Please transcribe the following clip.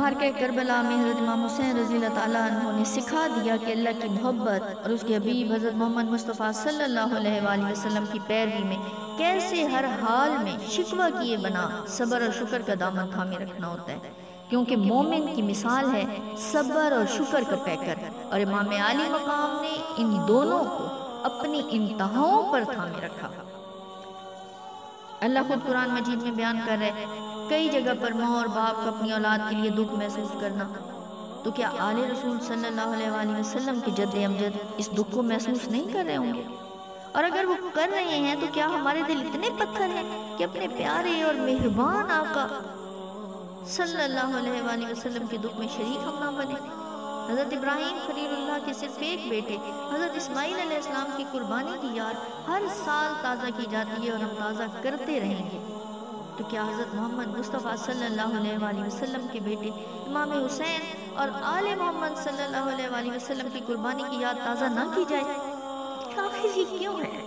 معرکہ کربلا میں حضرت امام حسین رضی اللہ تعالیٰ عنہ نے سکھا دیا کہ اللہ کی محبت اور اس کے حبیب حضرت محمد مصطفیٰ صلی اللہ علیہ وآلہ وسلم کی پیروی میں کیسے ہر حال میں شکوہ کیے بنا صبر اور شکر کا دامن تھامے رکھنا ہوتا ہے، کیونکہ مومن کی مثال ہے صبر اور شکر کا پیکر، اور امام عالی مقام نے ان دونوں کو اپنی انتہاؤں پر تھامے رکھا۔ اللہ خود قرآن مجید میں بیان کر رہے ہیں کئی جگہ پر ماں اور باپ کو اپنی اولاد کے لیے دکھ محسوس کرنا، تو کیا آل رسول صلی اللہ علیہ وآلہ وسلم کے جد امجد اس دکھ کو محسوس نہیں کر رہے ہوں گے؟ اور اگر وہ کر رہے ہیں تو کیا ہمارے دل اتنے پتھر ہیں کہ اپنے پیارے اور مہربان آقا صلی اللہ علیہ وآلہ وسلم کے دکھ میں شریک ہم نہ بنے؟ حضرت ابراہیم خلیل اللہ کے صرف ایک بیٹے حضرت اسماعیل علیہ السلام کی قربانی کی یاد ہر سال تازہ کی جاتی ہے اور ہم تازہ کرتے رہیں گے، تو کیا حضرت محمد مصطفیٰ صلی اللہ علیہ وآلہ وسلم کے بیٹے امام حسین اور آل محمد صلی اللہ علیہ وآلہ وسلم کی قربانی کی یاد تازہ نہ کی جائے؟ آخر یہ کیوں ہے؟